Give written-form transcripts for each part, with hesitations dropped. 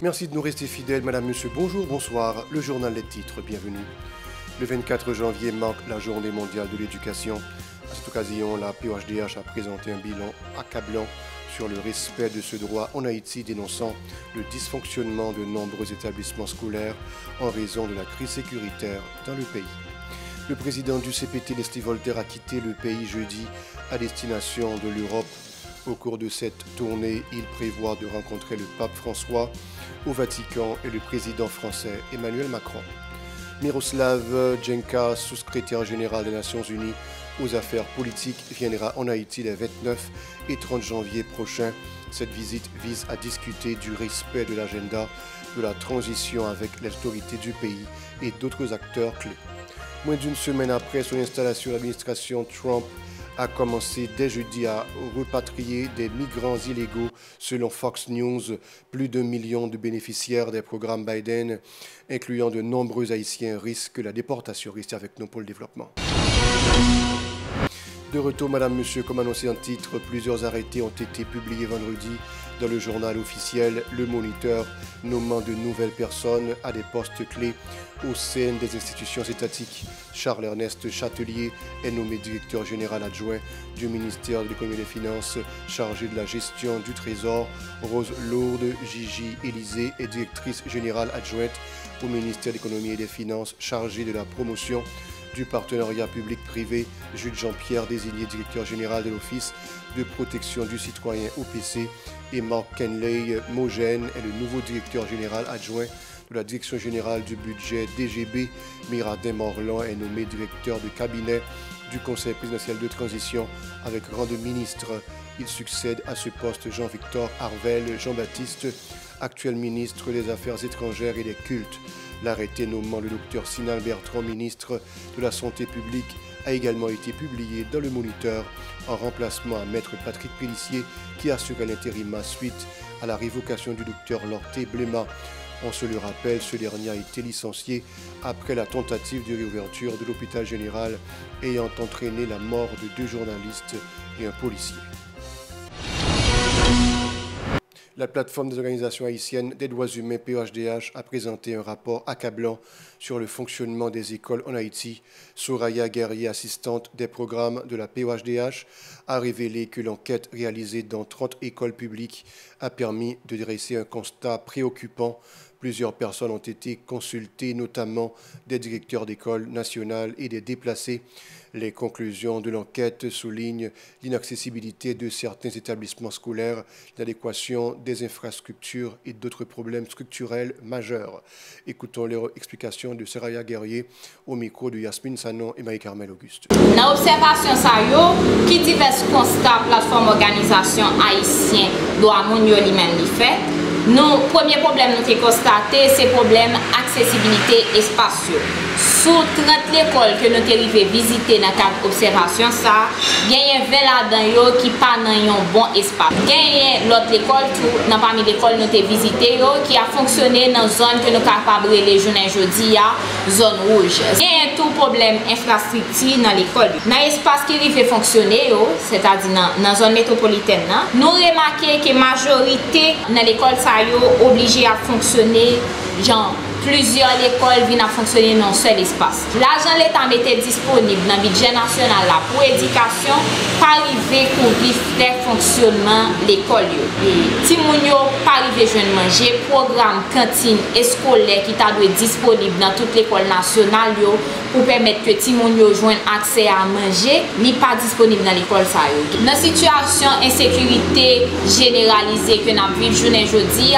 Merci de nous rester fidèles, madame, monsieur, bonjour, bonsoir. Le journal des titres, bienvenue. Le 24 janvier marque la journée mondiale de l'éducation. À cette occasion, la POHDH a présenté un bilan accablant sur le respect de ce droit en Haïti, dénonçant le dysfonctionnement de nombreux établissements scolaires en raison de la crise sécuritaire dans le pays. Le président du CPT, Leslie Voltaire, a quitté le pays jeudi à destination de l'Europe. Au cours de cette tournée, il prévoit de rencontrer le pape François au Vatican et le président français Emmanuel Macron. Miroslav Djenka, sous-secrétaire général des Nations Unies aux affaires politiques, viendra en Haïti les 29 et 30 janvier prochains. Cette visite vise à discuter du respect de l'agenda de la transition avec l'autorité du pays et d'autres acteurs clés. Moins d'une semaine après son installation, l'administration Trump a commencé dès jeudi à repatrier des migrants illégaux. Selon Fox News, plus d'1 million de bénéficiaires des programmes Biden, incluant de nombreux Haïtiens, risquent la déportation. Restez avec nous pour le développement. De retour, madame, monsieur, comme annoncé en titre, plusieurs arrêtés ont été publiés vendredi dans le journal officiel Le Moniteur, nommant de nouvelles personnes à des postes clés au sein des institutions étatiques. Charles-Ernest Chatelier est nommé directeur général adjoint du ministère de l'Économie et des Finances, chargé de la gestion du Trésor. Rose Lourdes Gigi Élysée est directrice générale adjointe au ministère de l'Économie et des Finances, chargée de la promotion du partenariat public-privé. Jules Jean-Pierre, désigné directeur général de l'Office de protection du citoyen OPC, et Marc Kenley Mogène est le nouveau directeur général adjoint de la direction générale du budget DGB. Miradin Morland est nommé directeur de cabinet du Conseil présidentiel de transition avec rang de ministre. Il succède à ce poste Jean-Victor Harvel Jean-Baptiste, actuel ministre des Affaires étrangères et des cultes. L'arrêté nommant le docteur Sinal Bertrand, ministre de la Santé publique, a également été publié dans le Moniteur en remplacement à maître Patrick Pellissier qui assure l'intérim suite à la révocation du docteur Lorté Bléma. On se le rappelle, ce dernier a été licencié après la tentative de réouverture de l'hôpital général ayant entraîné la mort de 2 journalistes et un policier. La plateforme des organisations haïtiennes des droits humains POHDH a présenté un rapport accablant sur le fonctionnement des écoles en Haïti. Soraya Guerrier, assistante des programmes de la POHDH, a révélé que l'enquête réalisée dans 30 écoles publiques a permis de dresser un constat préoccupant. Plusieurs personnes ont été consultées, notamment des directeurs d'écoles nationales et des déplacés. Les conclusions de l'enquête soulignent l'inaccessibilité de certains établissements scolaires, l'adéquation des infrastructures et d'autres problèmes structurels majeurs. Écoutons les explications de Soraya Guerrier au micro de Yasmine Sanon et Marie-Carmel Auguste. Dans l'observation, qui divers constats plateforme organisation haïtienne doit mounio lui-même fait. Nous, premier problème nous avons constaté, c'est le problème accessibilité spatiale. Sous 30 écoles que nous avons visitées dans le cadre d'observation, il y a un là-dedans qui pas dans un bon espace. Il y a l'autre école, parmi l'école que nous avons visitées, qui a fonctionné dans une zone que nous sommes capables de les journées aujourd'hui, zone rouge. Il y a tout problème infrastructure dans l'école. Dans l'espace qui arrive à fonctionner, c'est-à-dire dans la zone métropolitaine, nous remarquons que la majorité dans l'école obligé à fonctionner, genre plusieurs écoles viennent à fonctionner dans un seul espace. L'argent l'État mettait disponible dans le budget national là, pour l'éducation, pas arriver pour le fonctionnement de l'école. Et si moun yo pas arrivé à manger, programme cantine et scolaire qui t'a disponible dans toute l'école nationale pour permettre que ti moun yo joigne accès à manger, n'est pas disponible dans l'école ça yo. Dans situation insécurité généralisée que nous vivons aujourd'hui,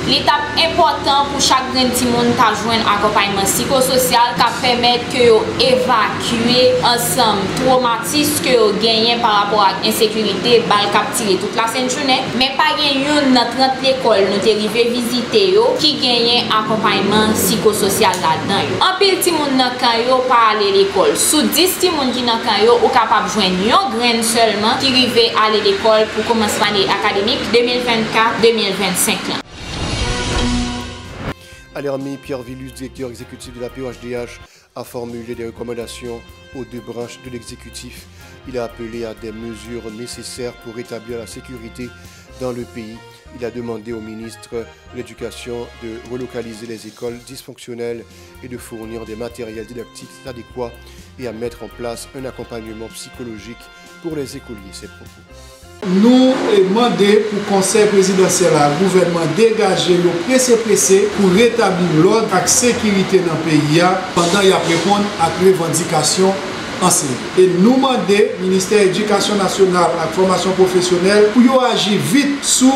l'étape importante pour chaque grand ti moun ta joindre accompagnement psychosocial qui permet que yo évacuer ensemble traumatisme que yo gagné par rapport à l'insécurité bal capturé toute la sainte journée, mais pas une dans 30 écoles nous arrivé visiter yo qui gagné accompagnement psychosocial là-dedans. En pile ti moun nan kan yo pas aller l'école. Sous 10 ti moun qui nan kan yo ou capable joindre yon grain seulement qui rive aller l'école pour commencer l'année académique 2024-2025. Alermi Pierre Villus, directeur exécutif de la POHDH, a formulé des recommandations aux 2 branches de l'exécutif. Il a appelé à des mesures nécessaires pour rétablir la sécurité dans le pays. Il a demandé au ministre de l'Éducation de relocaliser les écoles dysfonctionnelles et de fournir des matériels didactiques adéquats et à mettre en place un accompagnement psychologique pour les écoliers. Ces propos. Nous demandons pour le Conseil présidentiel le gouvernement dégager le pressé pour rétablir l'ordre et la sécurité dans le pays pendant qu'il répond à la revendication enseignante. Et nous demandons au ministère de l'Éducation nationale et de la formation professionnelle pour agir vite sur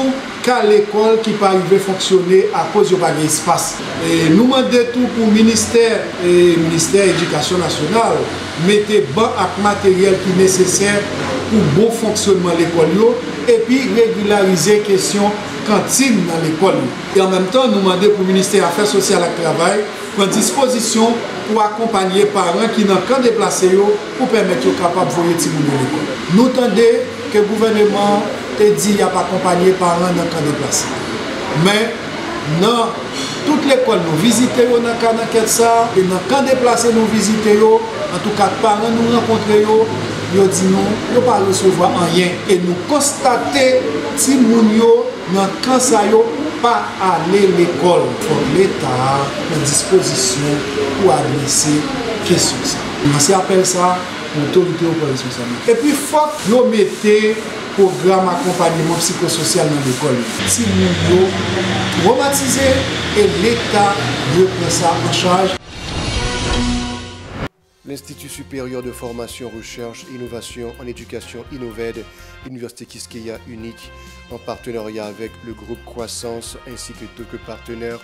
l'école qui peut arriver à fonctionner à cause de pas d'espace. Et nous demandons tout pour le ministère de l'Éducation nationale mettez banc avec matériel qui est nécessaire pour bon fonctionnement de l'école et puis régulariser la question cantine dans l'école. Et en même temps, nous demandons pour le ministère des Affaires sociales et du Travail prendre disposition pour accompagner les parents qui n'ont qu'à déplacer pour permettre aux capables de voyer les à l'école. Nous attendons que le gouvernement ait dit qu'il n'y a pas accompagné les parents dans le cas déplacé. Mais dans toute l'école, nous visitons dans le cas d'enquête ça, et dans le cas déplacé, nous visitons, en tout cas, les parents nous rencontrons. Yo dit non, yo pas recevoir rien et nous constatons si moun yo dans quand ça yo pas aller à l'école. Faut l'État en disposition pour adresser question ça. On appelle ça autorité ou police responsabilité. Et puis faut yo mettez programme accompagnement psychosocial dans l'école. Si moun yo traumatisé et l'État doit prendre ça en charge. L'Institut supérieur de formation, recherche et innovation en éducation Innoved, l'Université Quisqueya unique, en partenariat avec le groupe Croissance ainsi que d'autres partenaires,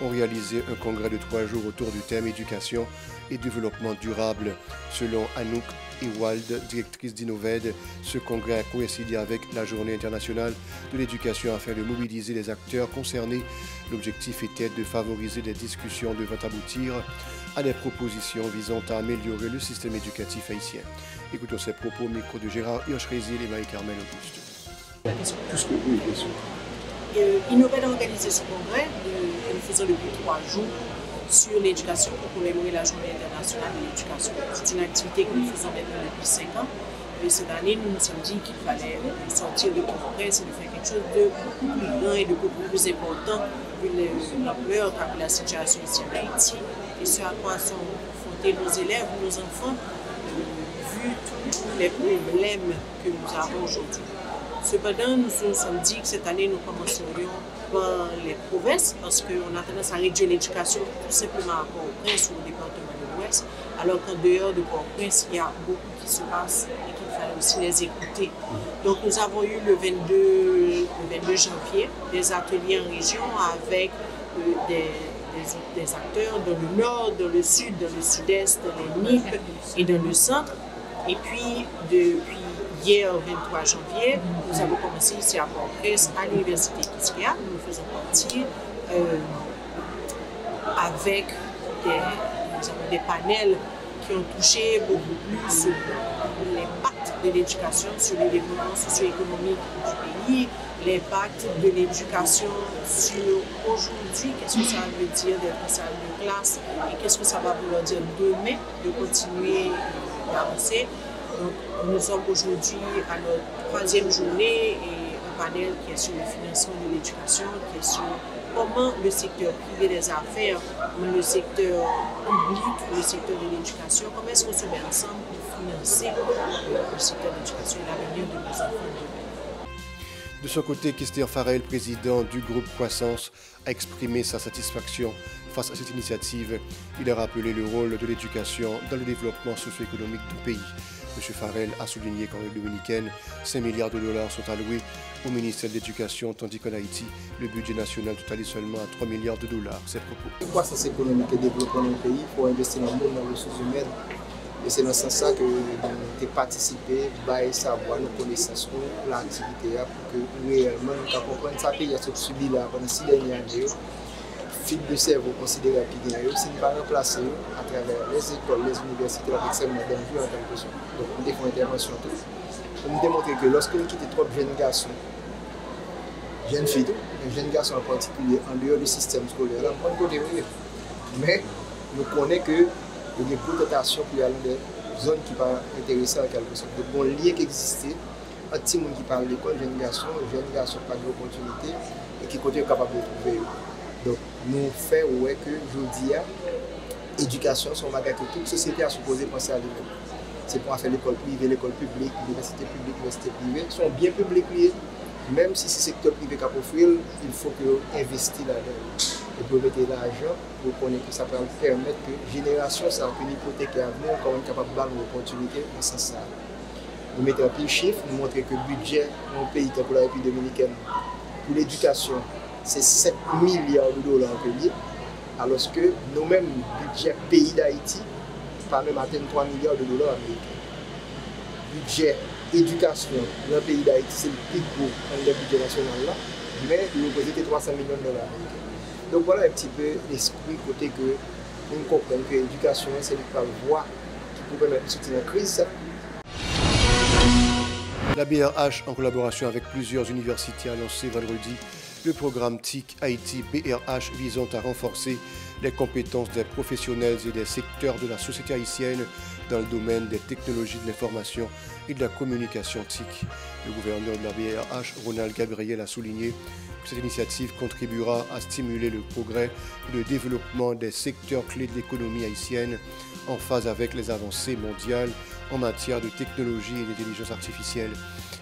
ont réalisé un congrès de 3 jours autour du thème éducation et développement durable. Selon Anouk Ewald, directrice d'Innoved, ce congrès a coïncidé avec la Journée internationale de l'éducation afin de mobiliser les acteurs concernés. L'objectif était de favoriser des discussions devant aboutir à des propositions visant à améliorer le système éducatif haïtien. Écoutons ces propos au micro de Gérard Hirsch-Rézil et Marie-Carmel Auguste. Tout ce que oui, bien sûr. Innoved a organisé ce congrès que nous faisons depuis 3 jours sur l'éducation pour commémorer la Journée internationale de l'éducation. C'est une activité que nous faisons maintenant depuis 5 ans. Et cette année, nous nous sommes dit qu'il fallait sortir du congrès et de faire quelque chose de beaucoup plus grand et de beaucoup plus important vu l'ampleur de la situation ici en Haïti et ce à quoi sont confrontés nos élèves, nos enfants, vu tous les problèmes que nous avons aujourd'hui. Cependant, nous nous sommes dit que cette année, nous commencerions par les provinces parce qu'on a tendance à réduire l'éducation tout simplement à Port-au-Prince ou au département de l'Ouest, alors qu'en dehors de Port-au-Prince, il y a beaucoup qui se passe et qu'il fallait aussi les écouter. Donc nous avons eu le 22 janvier des ateliers en région avec des acteurs dans le nord, dans le sud, dans le sud-est, dans les NIP et dans le centre. Et puis depuis hier, 23 janvier, nous avons commencé ici à Port-au-Prince, à l'Université Quisqueya. Nous faisons partie avec des panels qui ont touché beaucoup plus l'impact de l'éducation sur le développement socio-économique du pays, l'impact de l'éducation sur aujourd'hui, qu'est-ce que ça veut dire d'être en salle de classe et qu'est-ce que ça va vouloir dire demain de continuer d'avancer. Donc, nous sommes aujourd'hui à notre 3e journée et un panel qui est sur le financement de l'éducation, qui est sur comment le secteur privé des affaires, le secteur public, le secteur de l'éducation, comment est-ce qu'on se met ensemble pour financer le secteur de l'éducation et l'avenir de nos enfants. De son côté, Christian Farel, président du groupe Croissance, a exprimé sa satisfaction face à cette initiative. Il a rappelé le rôle de l'éducation dans le développement socio-économique du pays. M. Farel a souligné qu'en République dominicaine, 5 milliards de dollars sont alloués au ministère de l'Éducation, tandis qu'en Haïti, le budget national totalise seulement à 3 milliards de dollars. Ces propos. La croissance économique et développement dans le pays, il faut investir dans les ressources humaines. Et c'est dans ce sens que nous participé, à savoir nos connaissances pour l'activité, pour que réellement nous comprenions ça pays a subi là pendant 6 dernières années. Fil de cerveau considérable qui vient, si nous ne pas remplacer à travers les écoles, les universités, avec seulement dans le en quelque sorte. Donc nous devons intervention tout. Pour nous démontrer que lorsque nous quittons trop de jeunes garçons, jeunes filles, les jeunes garçons en particulier, en dehors du système scolaire, là, on peut dérouler. Mais nous connaissons que il y a beaucoup de tentations pour y aller dans des zones qui ne sont pas intéressantes en quelque sorte. Donc, bon lien qui existait un petit monde qui parle de l'école, jeune garçon pas d'opportunité et qui continue capable de trouver. Donc, nous faisons que je dis, l'éducation, c'est un bagage que toute société a supposé penser à lui-même. C'est pour faire l'école privée, l'école publique, l'université publique, l'université privée, sont bien publics, même si c'est le secteur privé qui a offert, il faut qu'on investisse là-dedans. Et pour mettre l'argent, pour connaître que ça peut permettre que la génération, ça peut hypothéquer à venir, quand on est capable de donner l'opportunité dans ce sens. Nous mettons un petit chiffre, nous montrons que le budget dans le pays pour la République dominicaine pour l'éducation, c'est 7 milliards de dollars payés, alors que nous-mêmes, le budget pays d'Haïti, pas même atteindre 3 milliards de dollars américains. Budget éducation dans le pays d'Haïti, c'est le plus gros dans le budget national là, mais il représente 300 millions de dollars américains. Donc voilà un petit peu l'esprit côté que nous comprenons que l'éducation, c'est la voie qui peut permettre de sortir de la crise. La BRH, en collaboration avec plusieurs universités, a lancé vendredi le programme TIC Haïti BRH visant à renforcer les compétences des professionnels et des secteurs de la société haïtienne dans le domaine des technologies de l'information et de la communication TIC. Le gouverneur de la BRH, Ronald Gabriel, a souligné que cette initiative contribuera à stimuler le progrès et le développement des secteurs clés de l'économie haïtienne en phase avec les avancées mondiales en matière de technologie et d'intelligence artificielle.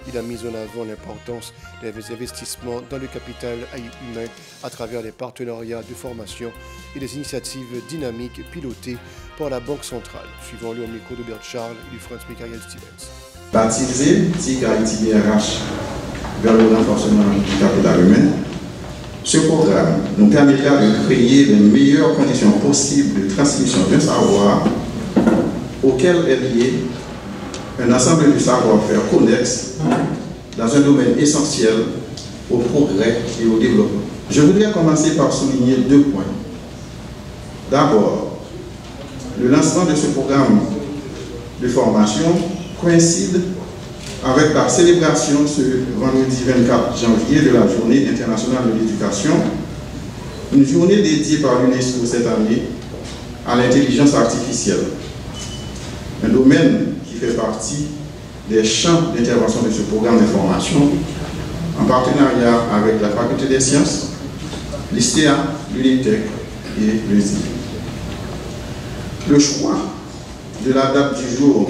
Il a mis en avant l'importance des investissements dans le capital humain à travers des partenariats de formation et des initiatives dynamiques pilotées par la Banque centrale. Suivons-le au micro de Bert Charles et du Franz Michael Stevens. Baptisé TIC Haïti BRH vers le renforcement du capital humain, ce programme nous permettra de créer les meilleures conditions possibles de transmission d'un savoir auquel est lié un ensemble de savoir-faire connexe dans un domaine essentiel au progrès et au développement. Je voudrais commencer par souligner 2 points. D'abord, le lancement de ce programme de formation coïncide avec la célébration ce vendredi 24 janvier de la Journée internationale de l'éducation, une journée dédiée par l'UNESCO cette année à l'intelligence artificielle, un domaine qui fait partie des champs d'intervention de ce programme de formation en partenariat avec la Faculté des Sciences, l'ISTEA, l'UNITEC et l'USI. Le choix de la date du jour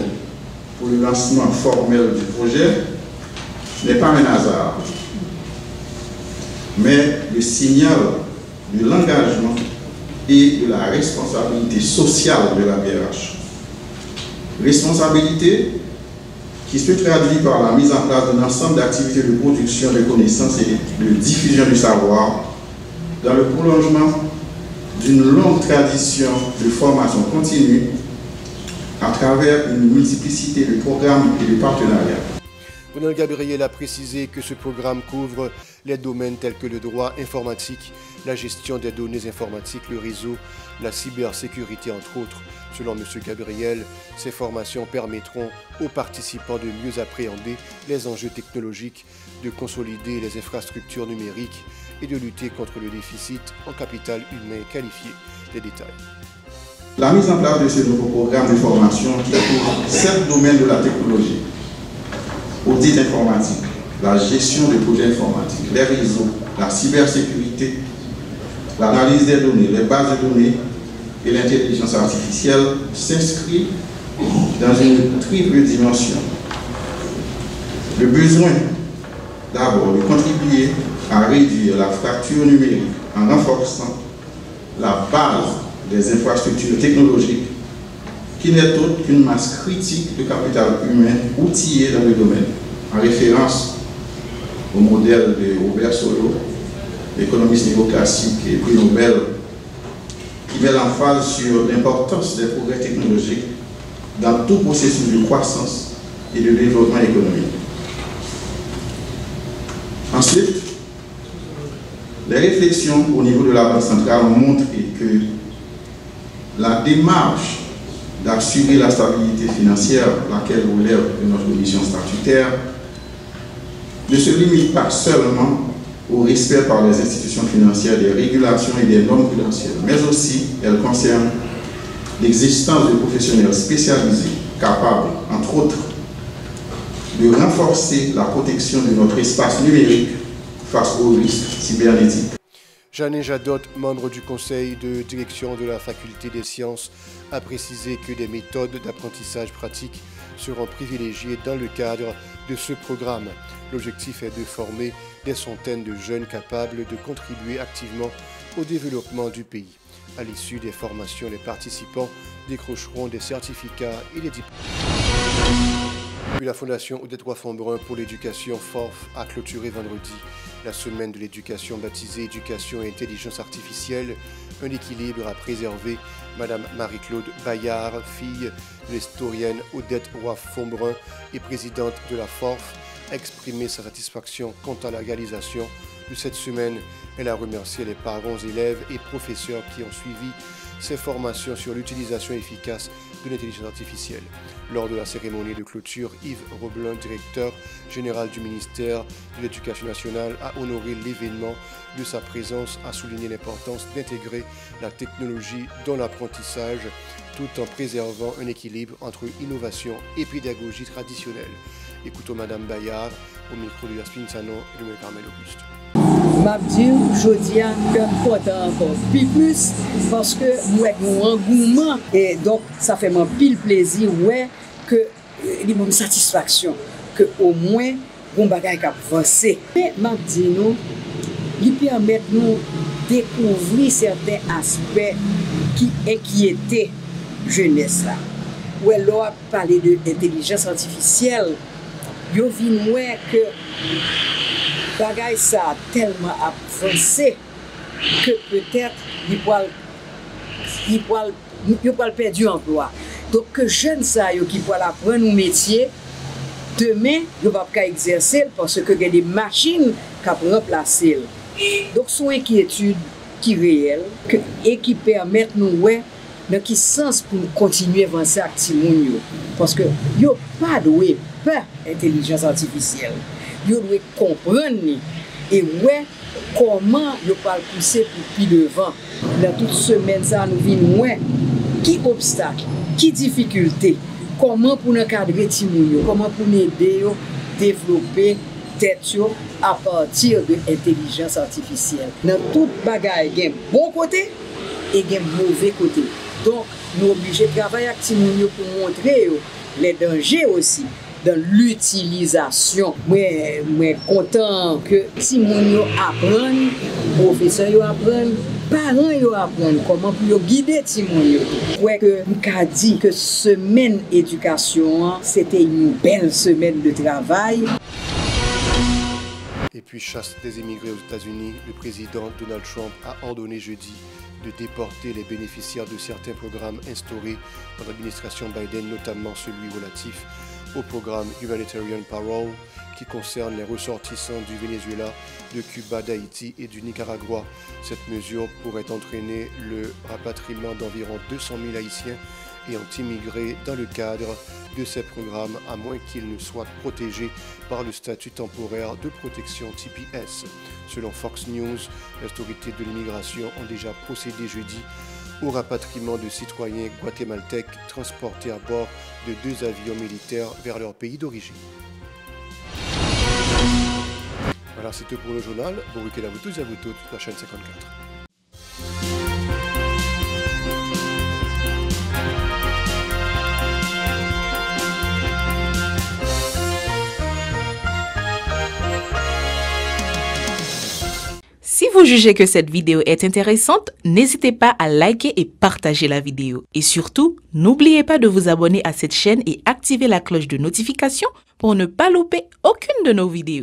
pour le lancement formel du projet n'est pas un hasard, mais le signal de l'engagement et de la responsabilité sociale de la BRH. Responsabilité qui se traduit par la mise en place d'un ensemble d'activités de production de connaissances et de diffusion du savoir dans le prolongement d'une longue tradition de formation continue à travers une multiplicité de programmes et de partenariats. Ronald Gabriel a précisé que ce programme couvre les domaines tels que le droit informatique, la gestion des données informatiques, le réseau, la cybersécurité, entre autres. Selon M. Gabriel, ces formations permettront aux participants de mieux appréhender les enjeux technologiques, de consolider les infrastructures numériques et de lutter contre le déficit en capital humain qualifié. Les détails. La mise en place de ce nouveau programme de formation qui couvre 7 domaines de la technologie: audit informatique, la gestion des projets informatiques, les réseaux, la cybersécurité, l'analyse des données, les bases de données et l'intelligence artificielle, s'inscrit dans une triple dimension. Le besoin d'abord de contribuer à réduire la fracture numérique en renforçant la base des infrastructures technologiques qui n'est autre qu'une masse critique de capital humain outillé dans le domaine, en référence au modèle de Robert Solow, économiste néoclassique et prix Nobel, qui met l'emphase sur l'importance des progrès technologiques dans tout processus de croissance et de développement économique. Ensuite, les réflexions au niveau de la Banque centrale ont montré que la démarche d'assurer la stabilité financière, laquelle relève de notre mission statutaire, ne se limite pas seulement au respect par les institutions financières des régulations et des normes prudentielles, mais aussi elle concerne l'existence de professionnels spécialisés, capables, entre autres, de renforcer la protection de notre espace numérique face aux risques cybernétiques. Jeanne Jadot, membre du conseil de direction de la faculté des sciences, a précisé que des méthodes d'apprentissage pratique seront privilégiées dans le cadre de ce programme. L'objectif est de former des centaines de jeunes capables de contribuer activement au développement du pays. À l'issue des formations, les participants décrocheront des certificats et des diplômes. Puis la Fondation Odette Roy-Fonbrun pour l'éducation FORF a clôturé vendredi la semaine de l'éducation baptisée Éducation et Intelligence Artificielle, un équilibre à préserver. Madame Marie-Claude Bayard, fille de l'historienne Odette Roy-Fonbrun et présidente de la FORF, a exprimé sa satisfaction quant à la réalisation de cette semaine. Elle a remercié les parents, élèves et professeurs qui ont suivi ces formations sur l'utilisation efficace de l'intelligence artificielle. Lors de la cérémonie de clôture, Yves Roblin, directeur général du ministère de l'Éducation nationale, a honoré l'événement de sa présence, a souligné l'importance d'intégrer la technologie dans l'apprentissage tout en préservant un équilibre entre innovation et pédagogie traditionnelle. Écoutons Madame Bayard au micro de Yasmine Sanon et de Carmel Auguste. Mabdi, jodi a content encore plus parce que moi un engouement et donc ça fait mon pile plaisir ouais que il me satisfaction que au moins on bagay cap avancer. Mais Mabdi nous il permet nous découvrir certains aspects qui inquiétaient jeunesse là. Ouais là parler de intelligence artificielle, yo vinn ouais que bagay ça tellement avancé que peut-être il va perdre emploi. Donc que jeunes ça yo qui pour apprendre un métier demain yo va pas exercer parce que y a des machines qui vont remplacer. Donc son inquiétude qui réelle et qui permet nous ouais dans quel sens pour nous continuer à avancer avec Timoun parce que yo pas doué peur intelligence artificielle. Yo doit comprendre et ouais comment yo pas pousser pour plus devant. Dans toute semaine ça nous vinn ouais qui obstacle, qui difficulté, comment pour encadrer Timoun, comment pour aider yo développer tête yo à partir de l'intelligence artificielle. Dans toute bagaille, il y a un bon côté et il y a un mauvais côté. Donc, nous sommes obligés de travailler avec Timoun pour montrer les dangers aussi dans l'utilisation. Moi, je suis content que Timoun apprenne, professeurs apprennent, parents apprennent comment pour guider Timoun. Ouais, que nous dit que semaine éducation, c'était une belle semaine de travail. Et puis, chasse des immigrés aux États-Unis, le président Donald Trump a ordonné jeudi de déporter les bénéficiaires de certains programmes instaurés par l'administration Biden, notamment celui relatif au programme Humanitarian Parole qui concerne les ressortissants du Venezuela, de Cuba, d'Haïti et du Nicaragua. Cette mesure pourrait entraîner le rapatriement d'environ 200 000 Haïtiens ayant immigré dans le cadre de ces programmes, à moins qu'ils ne soient protégés par le statut temporaire de protection TPS. Selon Fox News, les autorités de l'immigration ont déjà procédé jeudi au rapatriement de citoyens guatémaltèques transportés à bord de 2 avions militaires vers leur pays d'origine. Voilà, c'est tout pour le journal. Bon week-end à vous tous et à vous toutes sur la chaîne 54. Si vous jugez que cette vidéo est intéressante, n'hésitez pas à liker et partager la vidéo. Et surtout, n'oubliez pas de vous abonner à cette chaîne et activer la cloche de notification pour ne pas louper aucune de nos vidéos.